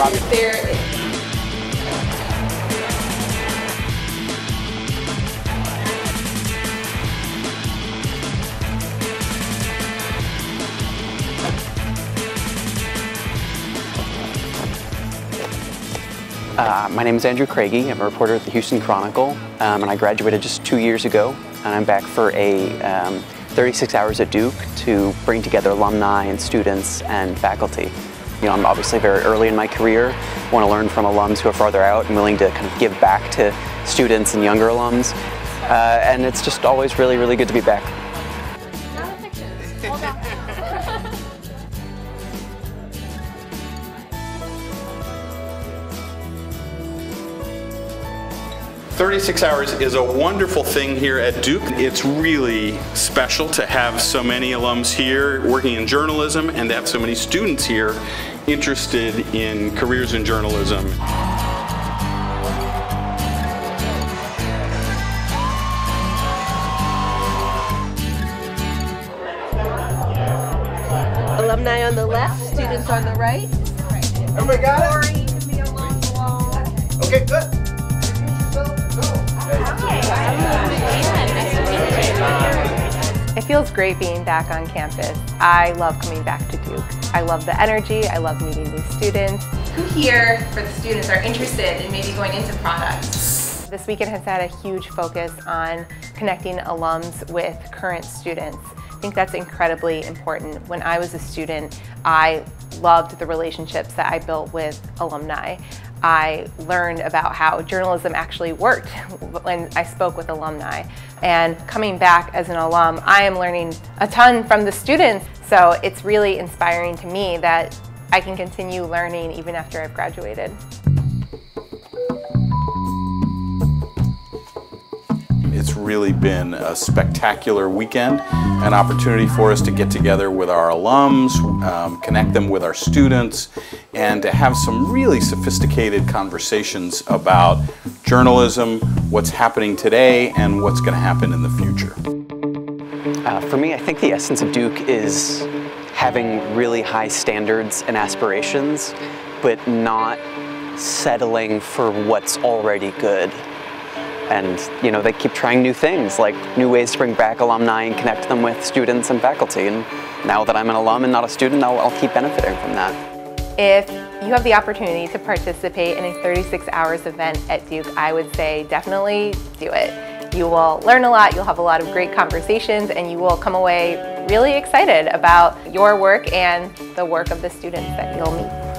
My name is Andrew Craigie. I'm a reporter at the Houston Chronicle, and I graduated just 2 years ago, and I'm back for a 36 hours at Duke to bring together alumni and students and faculty. You know, I'm obviously very early in my career, want to learn from alums who are farther out and willing to kind of give back to students and younger alums, and it's just always really, really good to be back. Not a fiction. Hold on. 36 hours is a wonderful thing here at Duke. It's really special to have so many alums here working in journalism and to have so many students here interested in careers in journalism. Alumni on the left, students on the right. Everybody got it? Okay, good. It feels great being back on campus. I love coming back to Duke. I love the energy, I love meeting new students. Who here for the students are interested in maybe going into products? This weekend has had a huge focus on connecting alums with current students. I think that's incredibly important. When I was a student, I loved the relationships that I built with alumni. I learned about how journalism actually worked when I spoke with alumni. And coming back as an alum, I am learning a ton from the students. So it's really inspiring to me that I can continue learning even after I've graduated. It's really been a spectacular weekend, an opportunity for us to get together with our alums, connect them with our students, and to have some really sophisticated conversations about journalism, what's happening today, and what's going to happen in the future. For me, I think the essence of Duke is having really high standards and aspirations, but not settling for what's already good. And, you know, they keep trying new things, like new ways to bring back alumni and connect them with students and faculty. And now that I'm an alum and not a student, I'll keep benefiting from that. If you have the opportunity to participate in a 36 hours event at Duke, I would say definitely do it. You will learn a lot, you'll have a lot of great conversations, and you will come away really excited about your work and the work of the students that you'll meet.